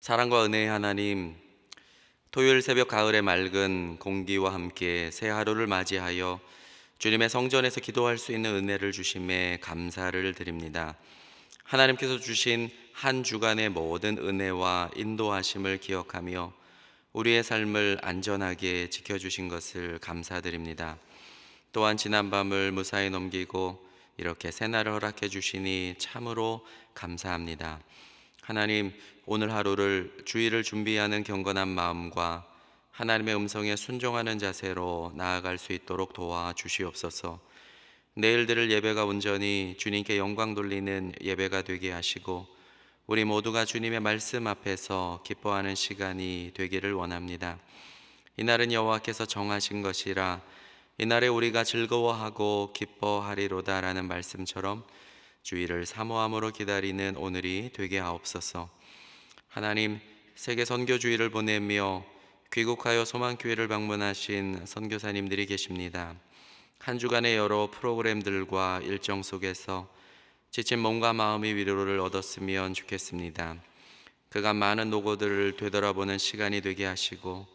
사랑과 은혜의 하나님, 토요일 새벽 가을의 맑은 공기와 함께 새 하루를 맞이하여 주님의 성전에서 기도할 수 있는 은혜를 주심에 감사를 드립니다. 하나님께서 주신 한 주간의 모든 은혜와 인도하심을 기억하며 우리의 삶을 안전하게 지켜주신 것을 감사드립니다. 또한 지난 밤을 무사히 넘기고 이렇게 새날을 허락해 주시니 참으로 감사합니다. 하나님, 오늘 하루를 주일을 준비하는 경건한 마음과 하나님의 음성에 순종하는 자세로 나아갈 수 있도록 도와주시옵소서. 내일 드릴 예배가 온전히 주님께 영광 돌리는 예배가 되게 하시고 우리 모두가 주님의 말씀 앞에서 기뻐하는 시간이 되기를 원합니다. 이날은 여호와께서 정하신 것이라 이날에 우리가 즐거워하고 기뻐하리로다 라는 말씀처럼 주일을 사모함으로 기다리는 오늘이 되게 하옵소서. 하나님, 세계 선교주의를 보내며 귀국하여 소망교회를 방문하신 선교사님들이 계십니다. 한 주간의 여러 프로그램들과 일정 속에서 지친 몸과 마음의 위로를 얻었으면 좋겠습니다. 그간 많은 노고들을 되돌아보는 시간이 되게 하시고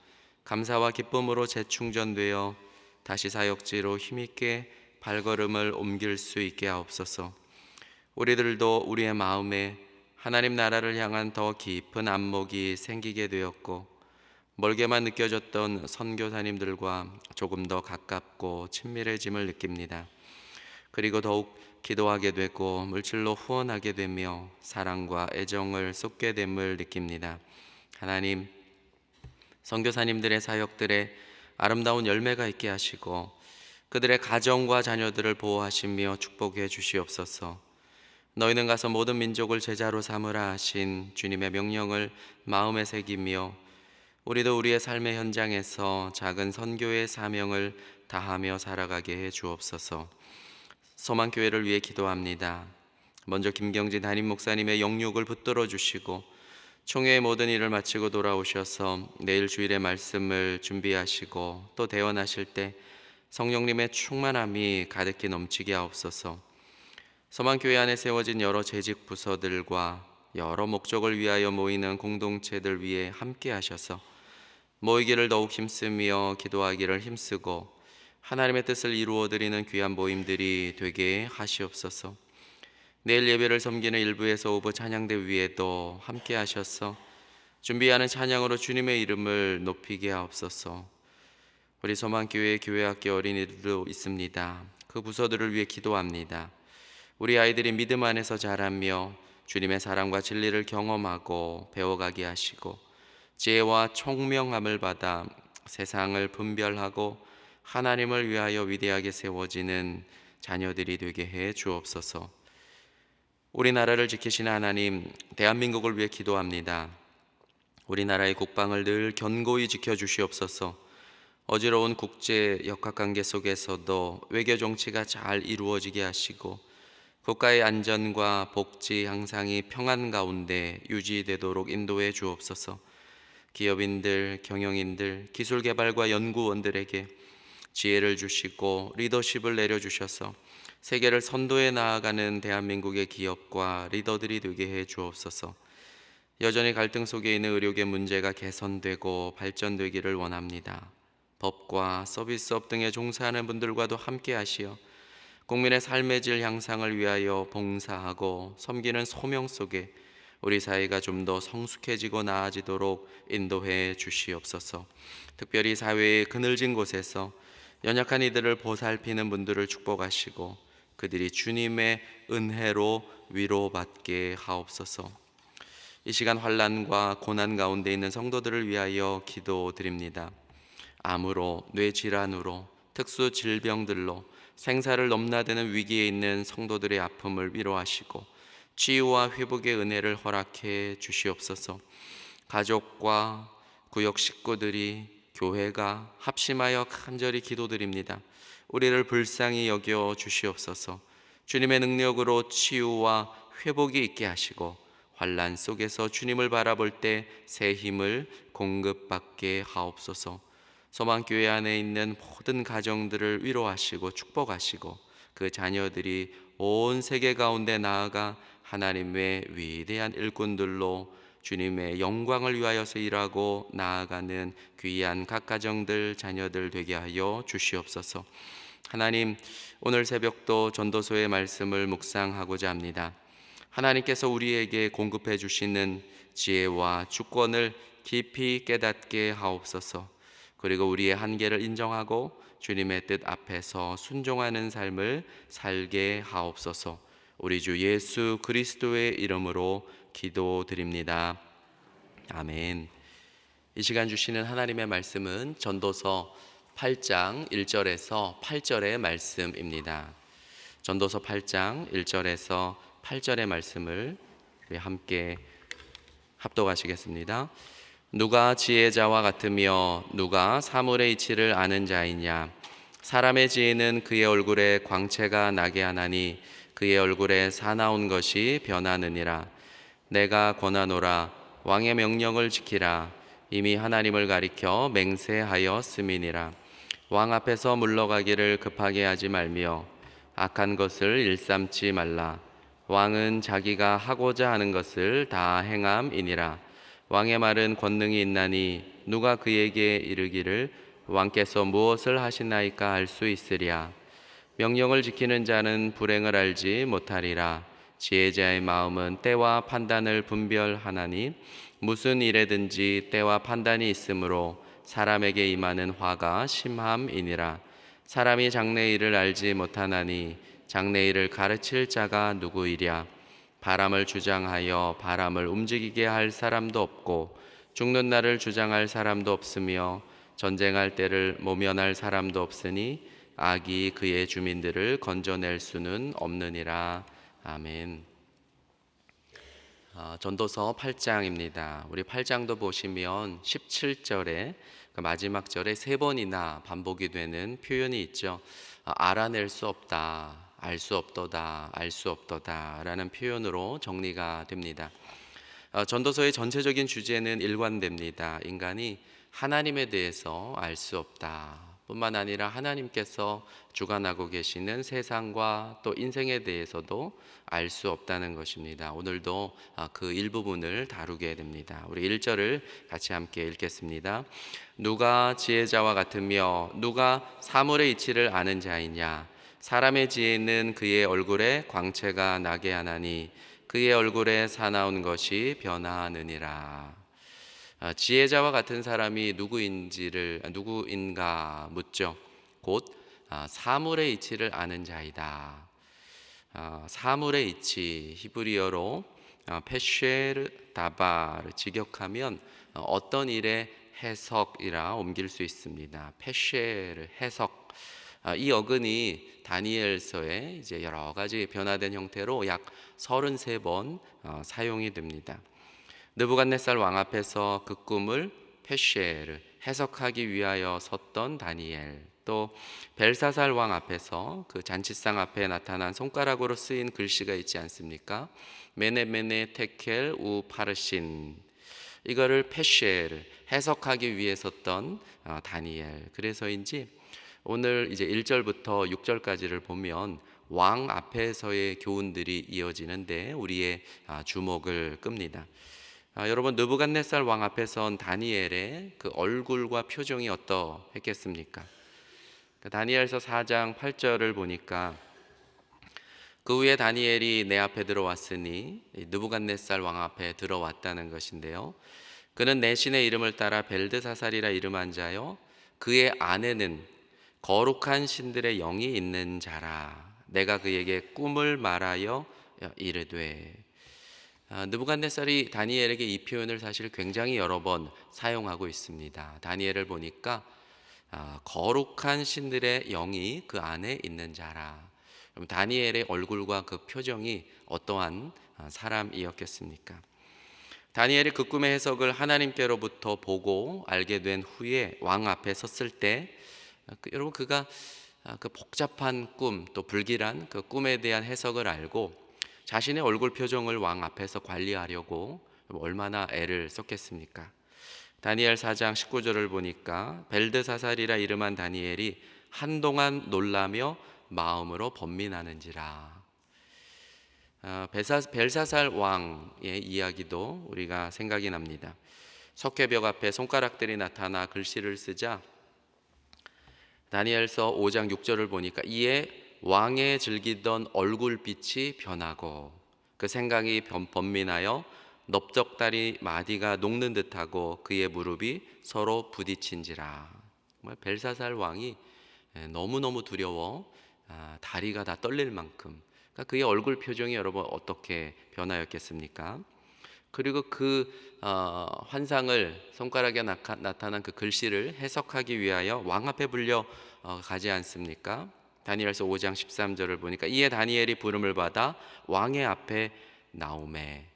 감사와 기쁨으로 재충전되어 다시 사역지로 힘있게 발걸음을 옮길 수 있게 하옵소서. 우리들도 우리의 마음에 하나님 나라를 향한 더 깊은 안목이 생기게 되었고 멀게만 느껴졌던 선교사님들과 조금 더 가깝고 친밀해짐을 느낍니다. 그리고 더욱 기도하게 되고 물질로 후원하게 되며 사랑과 애정을 쏟게 됨을 느낍니다. 하나님, 선교사님들의 사역들에 아름다운 열매가 있게 하시고 그들의 가정과 자녀들을 보호하시며 축복해 주시옵소서. 너희는 가서 모든 민족을 제자로 삼으라 하신 주님의 명령을 마음에 새기며 우리도 우리의 삶의 현장에서 작은 선교의 사명을 다하며 살아가게 해 주옵소서. 소망교회를 위해 기도합니다. 먼저 김경진 담임 목사님의 영육을 붙들어 주시고 총회의 모든 일을 마치고 돌아오셔서 내일 주일의 말씀을 준비하시고 또 대원하실 때 성령님의 충만함이 가득히 넘치게 하옵소서. 소망교회 안에 세워진 여러 재직 부서들과 여러 목적을 위하여 모이는 공동체들 위해 함께 하셔서 모이기를 더욱 힘쓰며 기도하기를 힘쓰고 하나님의 뜻을 이루어드리는 귀한 모임들이 되게 하시옵소서. 내일 예배를 섬기는 일부에서 오부 찬양대 위에도 함께 하셔서 준비하는 찬양으로 주님의 이름을 높이게 하옵소서. 우리 소망교회 교회학교 어린이들도 있습니다. 그 부서들을 위해 기도합니다. 우리 아이들이 믿음 안에서 자라며 주님의 사랑과 진리를 경험하고 배워가게 하시고 지혜와 총명함을 받아 세상을 분별하고 하나님을 위하여 위대하게 세워지는 자녀들이 되게 해 주옵소서. 우리나라를 지키시는 하나님, 대한민국을 위해 기도합니다. 우리나라의 국방을 늘 견고히 지켜주시옵소서. 어지러운 국제 역학관계 속에서도 외교 정치가 잘 이루어지게 하시고 국가의 안전과 복지 향상이 평안 가운데 유지되도록 인도해 주옵소서. 기업인들, 경영인들, 기술개발과 연구원들에게 지혜를 주시고 리더십을 내려주셔서 세계를 선도해 나아가는 대한민국의 기업과 리더들이 되게 해 주옵소서. 여전히 갈등 속에 있는 의료계 문제가 개선되고 발전되기를 원합니다. 법과 서비스업 등에 종사하는 분들과도 함께 하시어 국민의 삶의 질 향상을 위하여 봉사하고 섬기는 소명 속에 우리 사회가 좀 더 성숙해지고 나아지도록 인도해 주시옵소서. 특별히 사회의 그늘진 곳에서 연약한 이들을 보살피는 분들을 축복하시고 그들이 주님의 은혜로 위로받게 하옵소서. 이 시간 환난과 고난 가운데 있는 성도들을 위하여 기도드립니다. 암으로, 뇌질환으로, 특수 질병들로 생사를 넘나드는 위기에 있는 성도들의 아픔을 위로하시고 치유와 회복의 은혜를 허락해 주시옵소서. 가족과 구역 식구들이 교회가 합심하여 간절히 기도드립니다. 우리를 불쌍히 여겨 주시옵소서. 주님의 능력으로 치유와 회복이 있게 하시고 환난 속에서 주님을 바라볼 때 새 힘을 공급받게 하옵소서. 소망교회 안에 있는 모든 가정들을 위로하시고 축복하시고 그 자녀들이 온 세계 가운데 나아가 하나님의 위대한 일꾼들로 주님의 영광을 위하여서 일하고 나아가는 귀한 각 가정들 자녀들 되게 하여 주시옵소서. 하나님, 오늘 새벽도 전도서의 말씀을 묵상하고자 합니다. 하나님께서 우리에게 공급해 주시는 지혜와 주권을 깊이 깨닫게 하옵소서. 그리고 우리의 한계를 인정하고 주님의 뜻 앞에서 순종하는 삶을 살게 하옵소서. 우리 주 예수 그리스도의 이름으로 기도드립니다. 아멘. 이 시간 주시는 하나님의 말씀은 전도서 8장 1절에서 8절의 말씀입니다. 전도서 8장 1절에서 8절의 말씀을 우리 함께 합독하시겠습니다. 누가 지혜자와 같으며 누가 사물의 이치를 아는 자이냐? 사람의 지혜는 그의 얼굴에 광채가 나게 하나니 그의 얼굴에 사나운 것이 변하느니라. 내가 권하노라. 왕의 명령을 지키라. 이미 하나님을 가리켜 맹세하였음이니라. 왕 앞에서 물러가기를 급하게 하지 말며 악한 것을 일삼지 말라. 왕은 자기가 하고자 하는 것을 다 행함이니라. 왕의 말은 권능이 있나니 누가 그에게 이르기를 왕께서 무엇을 하시나이까 할 수 있으랴. 명령을 지키는 자는 불행을 알지 못하리라. 지혜자의 마음은 때와 판단을 분별하나니 무슨 일에든지 때와 판단이 있으므로 사람에게 임하는 화가 심함이니라. 사람이 장래 일을 알지 못하나니 장래 일을 가르칠 자가 누구이랴. 바람을 주장하여 바람을 움직이게 할 사람도 없고 죽는 날을 주장할 사람도 없으며 전쟁할 때를 모면할 사람도 없으니 악이 그의 주민들을 건져낼 수는 없느니라. 아멘. 전도서 8장입니다. 우리 8장도 보시면 17절에 그 마지막 절에 3번이나 반복이 되는 표현이 있죠. 알아낼 수 없다, 알 수 없도다, 알 수 없도다 라는 표현으로 정리가 됩니다. 전도서의 전체적인 주제는 일관됩니다. 인간이 하나님에 대해서 알 수 없다 뿐만 아니라 하나님께서 주관하고 계시는 세상과 또 인생에 대해서도 알 수 없다는 것입니다. 오늘도 그 일부분을 다루게 됩니다. 우리 1절을 같이 함께 읽겠습니다. 누가 지혜자와 같으며 누가 사물의 이치를 아는 자이냐? 사람의 지혜는 그의 얼굴에 광채가 나게 하나니 그의 얼굴에 사나운 것이 변하느니라. 지혜자와 같은 사람이 누구인가 묻죠. 곧 사물의 이치를 아는 자이다. 사물의 이치, 히브리어로 페쉐르 다바를 직역하면 어떤 일의 해석이라 옮길 수 있습니다. 페쉐르 해석. 이 어근이 다니엘서에 이제 여러 가지 변화된 형태로 약 33번 사용이 됩니다. 느부갓네살 왕 앞에서 그 꿈을 페쉐르 해석하기 위하여 섰던 다니엘, 또 벨사살 왕 앞에서 그 잔치상 앞에 나타난 손가락으로 쓰인 글씨가 있지 않습니까? 메네 테켈 우 파르신, 이거를 페쉐르 해석하기 위해 섰던 다니엘. 그래서인지 오늘 이제 1절부터 6절까지를 보면 왕 앞에서의 교훈들이 이어지는데 우리의 주목을 끕니다. 여러분, 느부갓네살 왕 앞에 선 다니엘의 그 얼굴과 표정이 어떠했겠습니까? 다니엘서 4장 8절을 보니까 그 후에 다니엘이 내 앞에 들어왔으니 느부갓네살 왕 앞에 들어왔다는 것인데요. 그는 내 신의 이름을 따라 벨드사살이라 이름한 자요, 그의 안에는 거룩한 신들의 영이 있는 자라. 내가 그에게 꿈을 말하여 이르되. 느부갓네살이 다니엘에게 이 표현을 사실 굉장히 여러 번 사용하고 있습니다. 다니엘을 보니까 거룩한 신들의 영이 그 안에 있는 자라. 그럼 다니엘의 얼굴과 그 표정이 어떠한 사람이었겠습니까? 다니엘이 그 꿈의 해석을 하나님께로부터 보고 알게 된 후에 왕 앞에 섰을 때 여러분, 그가 그 복잡한 꿈, 또 불길한 그 꿈에 대한 해석을 알고 자신의 얼굴 표정을 왕 앞에서 관리하려고 얼마나 애를 썼겠습니까? 다니엘 4장 19절을 보니까 벨드사살이라 이름한 다니엘이 한동안 놀라며 마음으로 번민하는지라. 벨사살 왕의 이야기도 우리가 생각이 납니다. 석회벽 앞에 손가락들이 나타나 글씨를 쓰자 다니엘서 5장 6절을 보니까 이에 왕의 즐기던 얼굴빛이 변하고 그 생각이 번민하여 넓적다리 마디가 녹는 듯하고 그의 무릎이 서로 부딪힌지라. 정말 벨사살 왕이 너무너무 두려워 다리가 다 떨릴 만큼, 그러니까 그의 얼굴 표정이 여러분 어떻게 변하였겠습니까? 그리고 그 환상을 손가락에 나타난 그 글씨를 해석하기 위하여 왕 앞에 불려 가지 않습니까? 다니엘서 5장 13절을 보니까 이에 다니엘이 부름을 받아 왕의 앞에 나오매.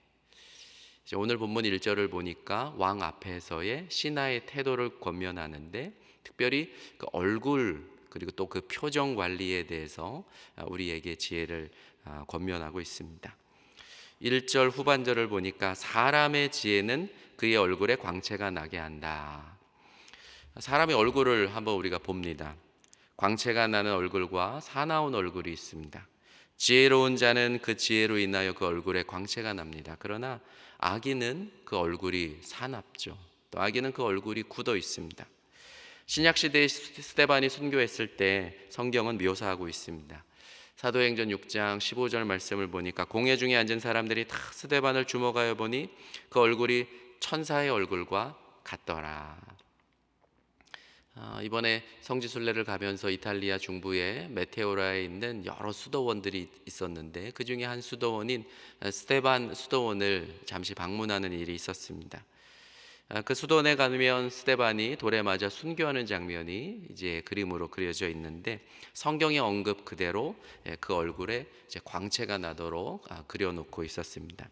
오늘 본문 1절을 보니까 왕 앞에서의 신하의 태도를 권면하는데 특별히 그 얼굴 그리고 또 그 표정 관리에 대해서 우리에게 지혜를 권면하고 있습니다. 1절 후반절을 보니까 사람의 지혜는 그의 얼굴에 광채가 나게 한다. 사람의 얼굴을 한번 우리가 봅니다. 광채가 나는 얼굴과 사나운 얼굴이 있습니다. 지혜로운 자는 그 지혜로 인하여 그 얼굴에 광채가 납니다. 그러나 악인은 그 얼굴이 사납죠. 또 악인은 그 얼굴이 굳어 있습니다. 신약시대에 스데반이 순교했을 때 성경은 묘사하고 있습니다. 사도행전 6장 15절 말씀을 보니까 공회 중에 앉은 사람들이 다 스데반을 주목하여 보니 그 얼굴이 천사의 얼굴과 같더라. 이번에 성지순례를 가면서 이탈리아 중부의 메테오라에 있는 여러 수도원들이 있었는데 그 중에 한 수도원인 스데반 수도원을 잠시 방문하는 일이 있었습니다. 그 수도원에 가면 스데반이 돌에 맞아 순교하는 장면이 이제 그림으로 그려져 있는데 성경의 언급 그대로 그 얼굴에 이제 광채가 나도록 그려놓고 있었습니다.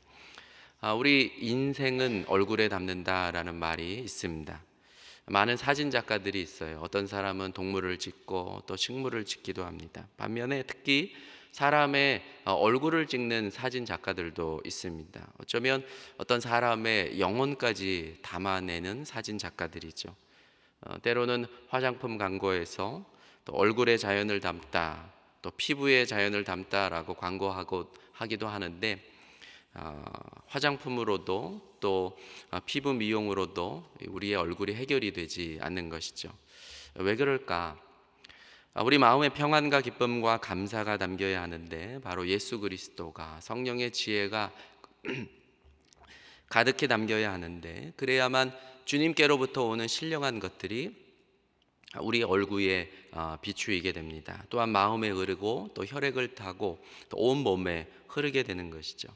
우리 인생은 얼굴에 담는다라는 말이 있습니다. 많은 사진 작가들이 있어요. 어떤 사람은 동물을 찍고 또 식물을 찍기도 합니다. 반면에 특히 사람의 얼굴을 찍는 사진 작가들도 있습니다. 어쩌면 어떤 사람의 영혼까지 담아내는 사진 작가들이죠. 때로는 화장품 광고에서 또 얼굴의 자연을 담다, 또 피부의 자연을 담다라고 하기도 하는데 화장품으로도 또 피부 미용으로도 우리의 얼굴이 해결이 되지 않는 것이죠. 왜 그럴까? 우리 마음의 평안과 기쁨과 감사가 담겨야 하는데 바로 예수 그리스도가 성령의 지혜가 가득히 담겨야 하는데 그래야만 주님께로부터 오는 신령한 것들이 우리 얼굴에 비추이게 됩니다. 또한 마음에 흐르고 또 혈액을 타고 또 온 몸에 흐르게 되는 것이죠.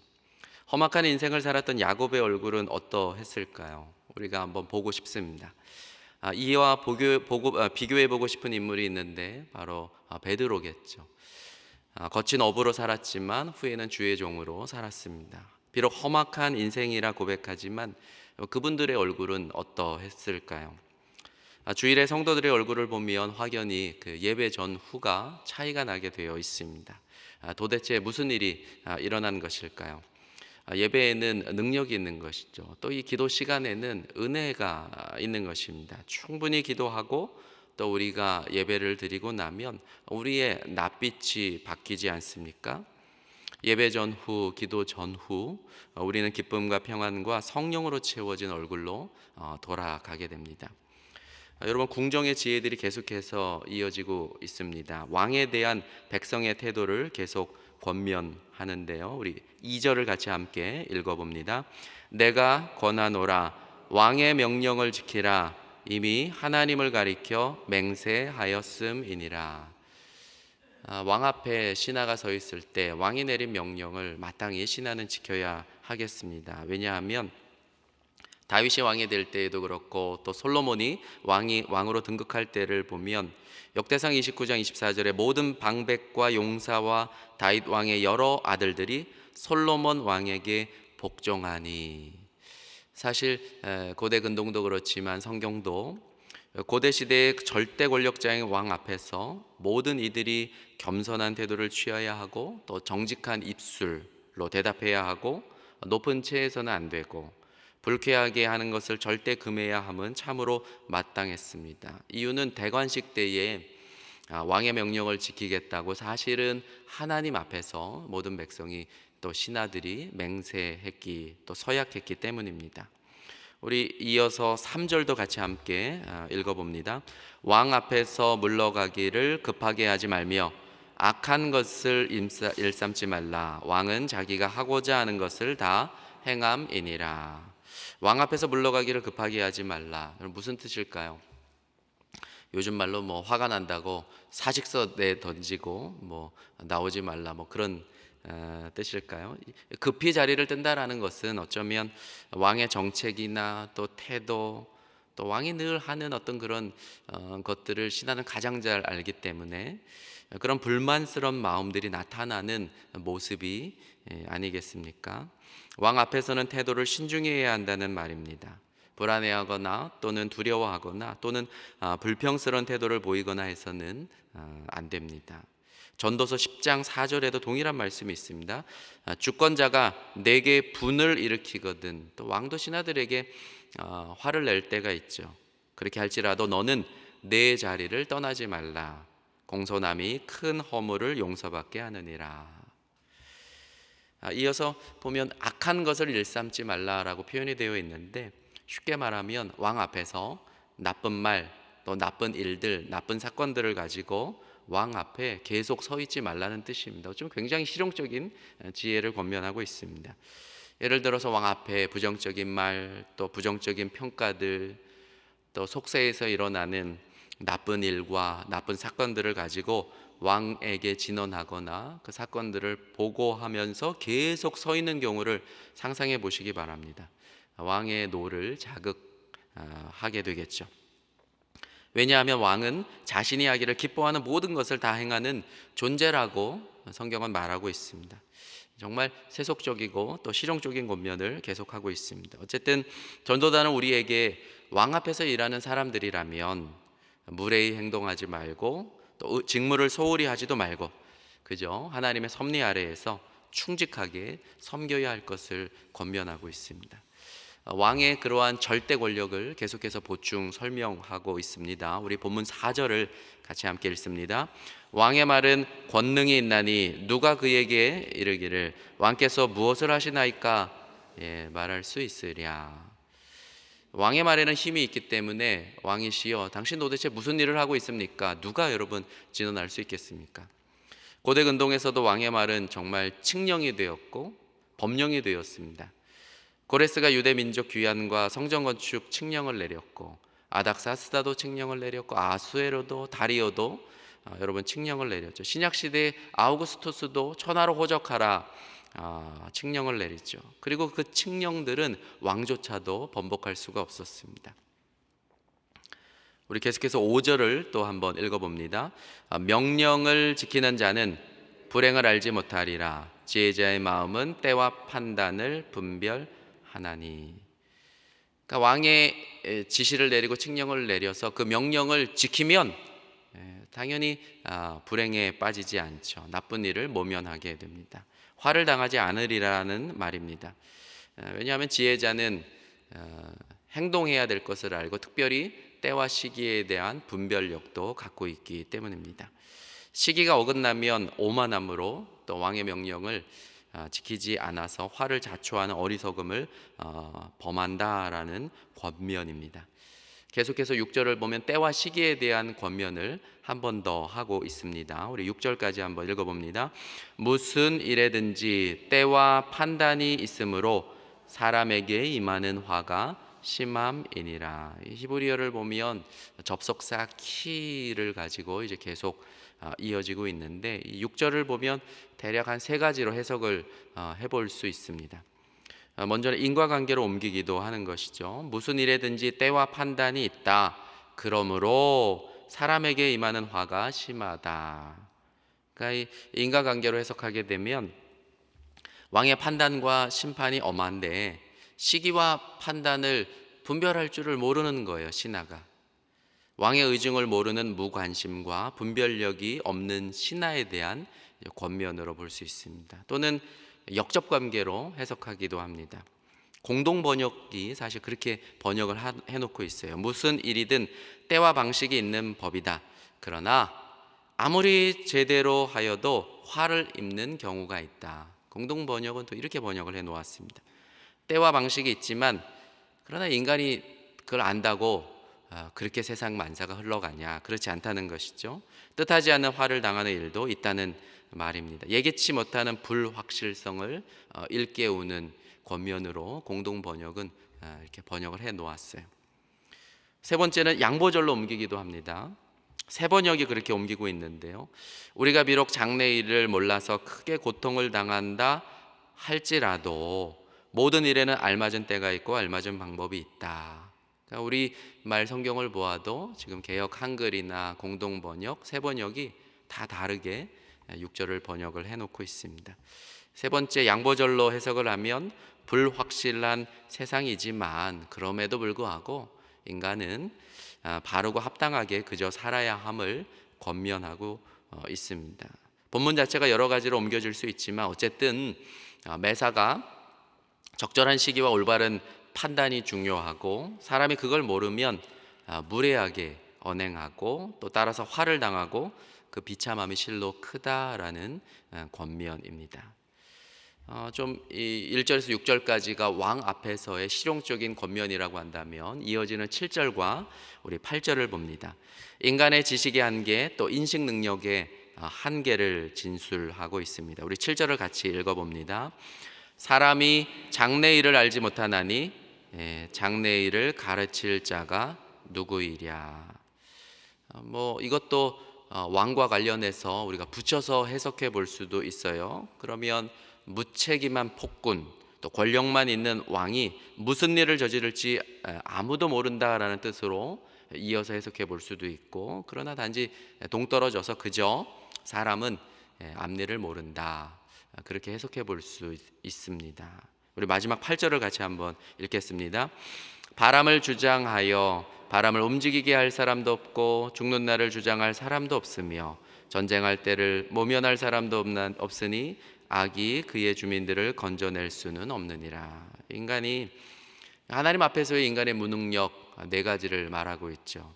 험악한 인생을 살았던 야곱의 얼굴은 어떠했을까요? 우리가 한번 보고 싶습니다. 이와 비교해보고 싶은 인물이 있는데 바로 베드로겠죠. 거친 어부로 살았지만 후에는 주의 종으로 살았습니다. 비록 험악한 인생이라 고백하지만 그분들의 얼굴은 어떠했을까요? 주일에 성도들의 얼굴을 보면 확연히 그 예배 전후가 차이가 나게 되어 있습니다. 도대체 무슨 일이 일어난 것일까요? 예배에는 능력이 있는 것이죠. 또 이 기도 시간에는 은혜가 있는 것입니다. 충분히 기도하고 또 우리가 예배를 드리고 나면 우리의 낯빛이 바뀌지 않습니까? 예배 전후, 기도 전후 우리는 기쁨과 평안과 성령으로 채워진 얼굴로 돌아가게 됩니다. 여러분, 궁정의 지혜들이 계속해서 이어지고 있습니다. 왕에 대한 백성의 태도를 계속 권면하는데요. 우리 2절을 같이 함께 읽어봅니다. 내가 권하노라 왕의 명령을 지키라 이미 하나님을 가리켜 맹세하였음이니라. 왕 앞에 신하가 서 있을 때 왕이 내린 명령을 마땅히 신하는 지켜야 하겠습니다. 왜냐하면 다윗이 왕이 될 때에도 그렇고 또 솔로몬이 왕으로 등극할 때를 보면 역대상 29장 24절에 모든 방백과 용사와 다윗 왕의 여러 아들들이 솔로몬 왕에게 복종하니. 사실 고대 근동도 그렇지만 성경도 고대 시대의 절대 권력자인 왕 앞에서 모든 이들이 겸손한 태도를 취해야 하고 또 정직한 입술로 대답해야 하고 높은 체해서는 안 되고 불쾌하게 하는 것을 절대 금해야 함은 참으로 마땅했습니다. 이유는 대관식 때에 왕의 명령을 지키겠다고 사실은 하나님 앞에서 모든 백성이 또 신하들이 맹세했기 또 서약했기 때문입니다. 우리 이어서 3절도 같이 함께 읽어봅니다. 왕 앞에서 물러가기를 급하게 하지 말며 악한 것을 일삼지 말라. 왕은 자기가 하고자 하는 것을 다 행함이니라. 왕 앞에서 물러가기를 급하게 하지 말라. 무슨 뜻일까요? 요즘 말로 뭐 화가 난다고 사직서 내 던지고 뭐 나오지 말라 뭐 그런 뜻일까요? 급히 자리를 뜬다라는 것은 어쩌면 왕의 정책이나 또 태도 또 왕이 늘 하는 어떤 그런 것들을 신하는 가장 잘 알기 때문에 그런 불만스러운 마음들이 나타나는 모습이 아니겠습니까? 왕 앞에서는 태도를 신중히 해야 한다는 말입니다. 불안해하거나 또는 두려워하거나 또는 불평스러운 태도를 보이거나 해서는 안 됩니다. 전도서 10장 4절에도 동일한 말씀이 있습니다. 주권자가 내게 분을 일으키거든 또 왕도 신하들에게 화를 낼 때가 있죠. 그렇게 할지라도 너는 내 자리를 떠나지 말라. 공손함이 큰 허물을 용서받게 하느니라. 이어서 보면 악한 것을 일삼지 말라라고 표현이 되어 있는데 쉽게 말하면 왕 앞에서 나쁜 말 또 나쁜 일들 나쁜 사건들을 가지고 왕 앞에 계속 서 있지 말라는 뜻입니다. 좀 굉장히 실용적인 지혜를 권면하고 있습니다. 예를 들어서 왕 앞에 부정적인 말 또 부정적인 평가들 또 속세에서 일어나는 나쁜 일과 나쁜 사건들을 가지고 왕에게 진언하거나 그 사건들을 보고하면서 계속 서 있는 경우를 상상해 보시기 바랍니다. 왕의 노를 자극하게 되겠죠. 왜냐하면 왕은 자신이 하기를 기뻐하는 모든 것을 다 행하는 존재라고 성경은 말하고 있습니다. 정말 세속적이고 또 실용적인 권면을 계속하고 있습니다. 어쨌든 전도단은 우리에게 왕 앞에서 일하는 사람들이라면 무례히 행동하지 말고 또 직무를 소홀히 하지도 말고 그죠? 하나님의 섭리 아래에서 충직하게 섬겨야 할 것을 권면하고 있습니다. 왕의 그러한 절대 권력을 계속해서 보충 설명하고 있습니다. 우리 본문 4절을 같이 함께 읽습니다. 왕의 말은 권능이 있나니 누가 그에게 이르기를 왕께서 무엇을 하시나이까 말할 수 있으랴. 왕의 말에는 힘이 있기 때문에 왕이시여 당신 도대체 무슨 일을 하고 있습니까? 누가 여러분 진언할 수 있겠습니까? 고대 근동에서도 왕의 말은 정말 칙령이 되었고 법령이 되었습니다. 고레스가 유대 민족 귀환과 성전 건축 칙령을 내렸고 아닥사스다도 칙령을 내렸고 아수에로도 다리오도 여러분 칙령을 내렸죠. 신약 시대에 아우구스투스도 천하로 호적하라 칙령을 내리죠. 그리고 그 칙령들은 왕조차도 번복할 수가 없었습니다. 우리 계속해서 5절을 또 한번 읽어봅니다. 명령을 지키는 자는 불행을 알지 못하리라. 지혜자의 마음은 때와 판단을 분별하나니. 그러니까 왕의 지시를 내리고 칙령을 내려서 그 명령을 지키면 당연히 불행에 빠지지 않죠. 나쁜 일을 모면하게 됩니다. 화를 당하지 않으리라는 말입니다. 왜냐하면 지혜자는 행동해야 될 것을 알고 특별히 때와 시기에 대한 분별력도 갖고 있기 때문입니다. 시기가 어긋나면 오만함으로 또 왕의 명령을 지키지 않아서 화를 자초하는 어리석음을 범한다라는 권면입니다. 계속해서 6절을 보면 때와 시기에 대한 권면을 한 번 더 하고 있습니다. 우리 6절까지 한번 읽어봅니다. 무슨 일에든지 때와 판단이 있으므로 사람에게 임하는 화가 심함이니라. 히브리어를 보면 접속사 키를 가지고 이제 계속 이어지고 있는데 이 6절을 보면 대략 한 세 가지로 해석을 해볼 수 있습니다. 먼저는 인과관계로 옮기기도 하는 것이죠. 무슨 일에든지 때와 판단이 있다. 그러므로 사람에게 임하는 화가 심하다. 그러니까 이 인과관계로 해석하게 되면 왕의 판단과 심판이 엄한데 시기와 판단을 분별할 줄을 모르는 거예요. 신하가 왕의 의중을 모르는 무관심과 분별력이 없는 신하에 대한 권면으로 볼 수 있습니다. 또는 역접관계로 해석하기도 합니다. 공동 번역이 사실 그렇게 번역을 해놓고 있어요. 무슨 일이든 때와 방식이 있는 법이다. 그러나 아무리 제대로 하여도 화를 입는 경우가 있다. 공동 번역은 또 이렇게 번역을 해 놓았습니다. 때와 방식이 있지만 그러나 인간이 그걸 안다고 그렇게 세상 만사가 흘러가냐? 그렇지 않다는 것이죠. 뜻하지 않는 화를 당하는 일도 있다는 말입니다. 예기치 못하는 불확실성을 일깨우는 권면으로 공동 번역은 이렇게 번역을 해 놓았어요. 세 번째는 양보절로 옮기기도 합니다. 세 번역이 그렇게 옮기고 있는데요. 우리가 비록 장래일을 몰라서 크게 고통을 당한다 할지라도 모든 일에는 알맞은 때가 있고 알맞은 방법이 있다. 그러니까 우리 말 성경을 보아도 지금 개역 한글이나 공동 번역, 세 번역이 다 다르게 6절을 번역을 해놓고 있습니다. 세 번째, 양보절로 해석을 하면 불확실한 세상이지만 그럼에도 불구하고 인간은 바르고 합당하게 그저 살아야 함을 권면하고 있습니다. 본문 자체가 여러 가지로 옮겨질 수 있지만 어쨌든 매사가 적절한 시기와 올바른 판단이 중요하고 사람이 그걸 모르면 무례하게 언행하고 또 따라서 화를 당하고 그 비참함이 실로 크다라는 권면입니다. 좀 1절에서 6절까지가 왕 앞에서의 실용적인 권면이라고 한다면 이어지는 7절과 우리 8절을 봅니다. 인간의 지식의 한계 또 인식 능력의 한계를 진술하고 있습니다. 우리 7절을 같이 읽어봅니다. 사람이 장래일을 알지 못하나니 장래일을 가르칠 자가 누구이랴. 이것도 왕과 관련해서 우리가 붙여서 해석해 볼 수도 있어요. 그러면 무책임한 폭군 또 권력만 있는 왕이 무슨 일을 저지를지 아무도 모른다라는 뜻으로 이어서 해석해 볼 수도 있고, 그러나 단지 동떨어져서 그저 사람은 앞일을 모른다, 그렇게 해석해 볼 수 있습니다. 우리 마지막 8절을 같이 한번 읽겠습니다. 바람을 주장하여 바람을 움직이게 할 사람도 없고 죽는 날을 주장할 사람도 없으며 전쟁할 때를 모면할 사람도 없으니 악이 그의 주민들을 건져낼 수는 없느니라. 인간이 하나님 앞에서의 인간의 무능력 네 가지를 말하고 있죠.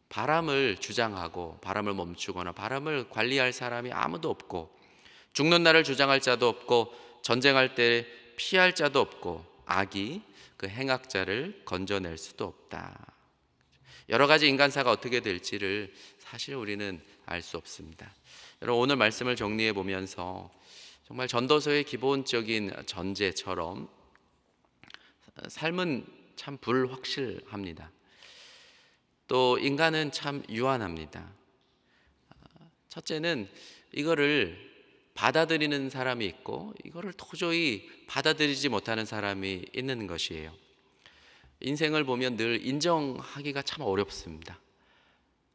바람을 주장하고 바람을 멈추거나 바람을 관리할 사람이 아무도 없고 죽는 날을 주장할 자도 없고 전쟁할 때 피할 자도 없고 악이 그 행악자를 건져낼 수도 없다. 여러 가지 인간사가 어떻게 될지를 사실 우리는 알 수 없습니다. 여러분, 오늘 말씀을 정리해 보면서 정말 전도서의 기본적인 전제처럼 삶은 참 불확실합니다. 또 인간은 참 유한합니다. 첫째는 이거를 받아들이는 사람이 있고 이거를 도저히 받아들이지 못하는 사람이 있는 것이에요. 인생을 보면 늘 인정하기가 참 어렵습니다.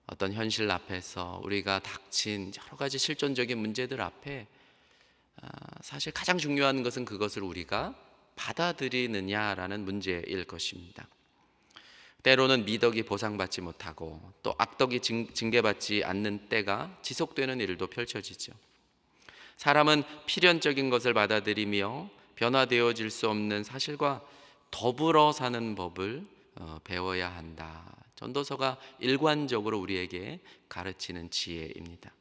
어떤 현실 앞에서 우리가 닥친 여러 가지 실존적인 문제들 앞에 사실 가장 중요한 것은 그것을 우리가 받아들이느냐라는 문제일 것입니다. 때로는 미덕이 보상받지 못하고 또 악덕이 징계받지 않는 때가 지속되는 일도 펼쳐지죠. 사람은 필연적인 것을 받아들이며 변화되어질 수 없는 사실과 더불어 사는 법을 배워야 한다. 전도서가 일관적으로 우리에게 가르치는 지혜입니다.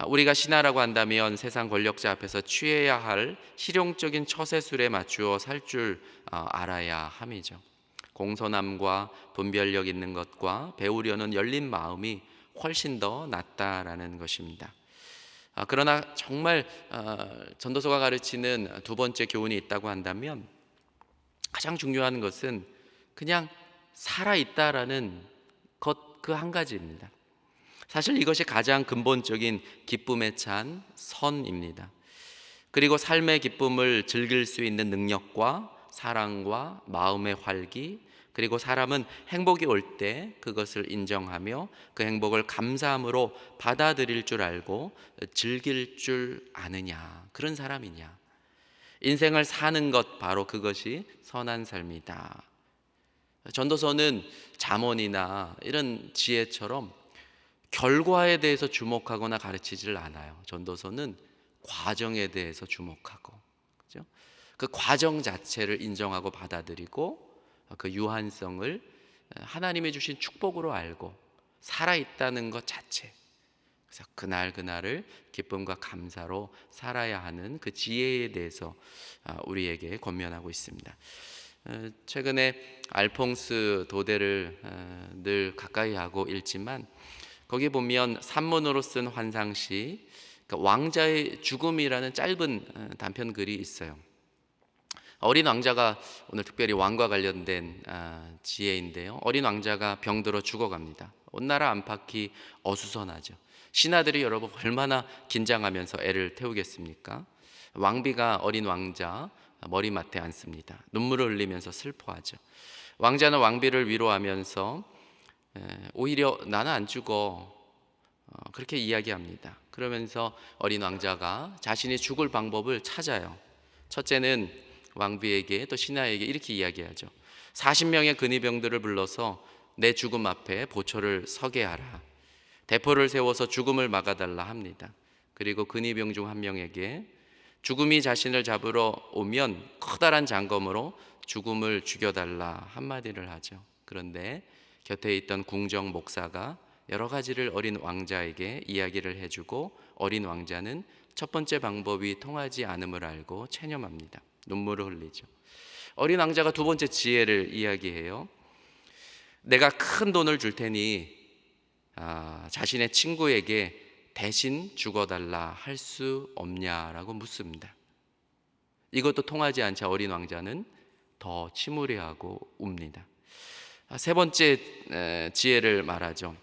우리가 신하라고 한다면 세상 권력자 앞에서 취해야 할 실용적인 처세술에 맞추어 살 줄 알아야 함이죠. 공손함과 분별력 있는 것과 배우려는 열린 마음이 훨씬 더 낫다라는 것입니다. 그러나 정말 전도서가 가르치는 두 번째 교훈이 있다고 한다면 가장 중요한 것은 그냥 살아있다라는 것 그 한 가지입니다. 사실 이것이 가장 근본적인 기쁨에 찬 선입니다. 그리고 삶의 기쁨을 즐길 수 있는 능력과 사랑과 마음의 활기, 그리고 사람은 행복이 올 때 그것을 인정하며 그 행복을 감사함으로 받아들일 줄 알고 즐길 줄 아느냐, 그런 사람이냐. 인생을 사는 것, 바로 그것이 선한 삶이다. 전도서는 잠언이나 이런 지혜처럼 결과에 대해서 주목하거나 가르치지를 않아요. 전도서는 과정에 대해서 주목하고, 그죠? 그 과정 자체를 인정하고 받아들이고 그 유한성을 하나님이 주신 축복으로 알고 살아있다는 것 자체, 그래서 그날 그날을 기쁨과 감사로 살아야 하는 그 지혜에 대해서 우리에게 권면하고 있습니다. 최근에 알퐁스 도대를 늘 가까이 하고 읽지만 거기 보면 산문으로 쓴 환상시, 그러니까 왕자의 죽음이라는 짧은 단편 글이 있어요. 어린 왕자가, 오늘 특별히 왕과 관련된 지혜인데요, 어린 왕자가 병들어 죽어갑니다. 온 나라 안팎이 어수선하죠. 신하들이 여러분 얼마나 긴장하면서 애를 태우겠습니까? 왕비가 어린 왕자 머리맡에 앉습니다. 눈물을 흘리면서 슬퍼하죠. 왕자는 왕비를 위로하면서 오히려 나는 안 죽어, 그렇게 이야기합니다. 그러면서 어린 왕자가 자신이 죽을 방법을 찾아요. 첫째는 왕비에게, 또 신하에게 이렇게 이야기하죠. 40명의 근위병들을 불러서 내 죽음 앞에 보초를 서게 하라. 대포를 세워서 죽음을 막아달라 합니다. 그리고 근위병 중 한 명에게 죽음이 자신을 잡으러 오면 커다란 장검으로 죽음을 죽여달라 한마디를 하죠. 그런데 곁에 있던 궁정 목사가 여러 가지를 어린 왕자에게 이야기를 해주고 어린 왕자는 첫 번째 방법이 통하지 않음을 알고 체념합니다. 눈물을 흘리죠. 어린 왕자가 두 번째 지혜를 이야기해요. 내가 큰 돈을 줄 테니 자신의 친구에게 대신 죽어달라 할 수 없냐라고 묻습니다. 이것도 통하지 않자 어린 왕자는 더 침울해하고 웁니다. 세 번째 지혜를 말하죠.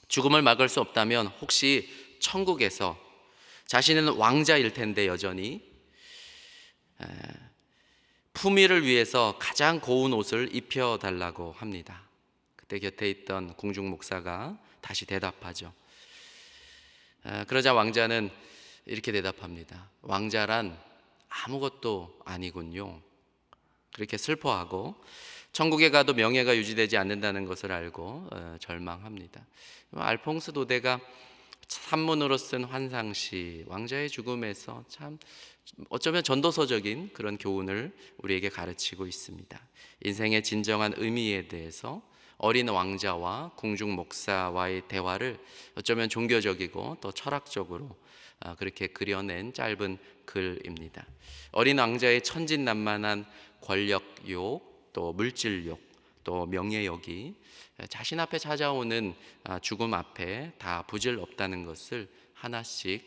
죽음을 막을 수 없다면 혹시 천국에서 자신은 왕자일 텐데 여전히 품위를 위해서 가장 고운 옷을 입혀달라고 합니다. 그때 곁에 있던 궁중 목사가 다시 대답하죠. 그러자 왕자는 이렇게 대답합니다. 왕자란 아무것도 아니군요. 그렇게 슬퍼하고 천국에 가도 명예가 유지되지 않는다는 것을 알고 절망합니다. 알퐁스 도데가 산문으로 쓴 환상시 왕자의 죽음에서 참 어쩌면 전도서적인 그런 교훈을 우리에게 가르치고 있습니다. 인생의 진정한 의미에 대해서 어린 왕자와 궁중 목사와의 대화를 어쩌면 종교적이고 또 철학적으로 그렇게 그려낸 짧은 글입니다. 어린 왕자의 천진난만한 권력욕, 또 물질욕, 또 명예욕이 자신 앞에 찾아오는 죽음 앞에 다 부질없다는 것을 하나씩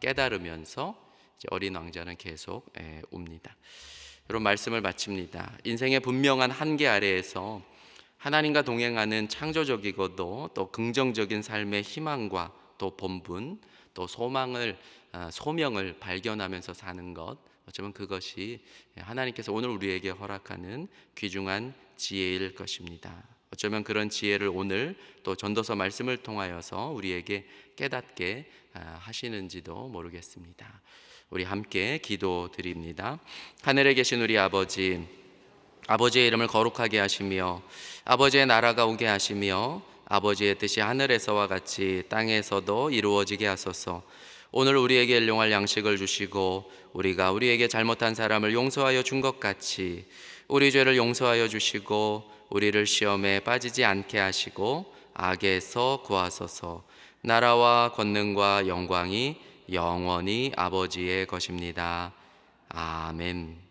깨달으면서 어린 왕자는 계속 웁니다. 여러분, 말씀을 마칩니다. 인생의 분명한 한계 아래에서 하나님과 동행하는 창조적이고도 또 긍정적인 삶의 희망과 또 본분, 또 소명을 발견하면서 사는 것, 어쩌면 그것이 하나님께서 오늘 우리에게 허락하는 귀중한 지혜일 것입니다. 어쩌면 그런 지혜를 오늘 또 전도서 말씀을 통하여서 우리에게 깨닫게 하시는지도 모르겠습니다. 우리 함께 기도드립니다. 하늘에 계신 우리 아버지, 아버지의 이름을 거룩하게 하시며 아버지의 나라가 오게 하시며 아버지의 뜻이 하늘에서와 같이 땅에서도 이루어지게 하소서. 오늘 우리에게 일용할 양식을 주시고 우리가 우리에게 잘못한 사람을 용서하여 준 것 같이 우리 죄를 용서하여 주시고 우리를 시험에 빠지지 않게 하시고 악에서 구하소서. 나라와 권능과 영광이 영원히 아버지의 것입니다. 아멘.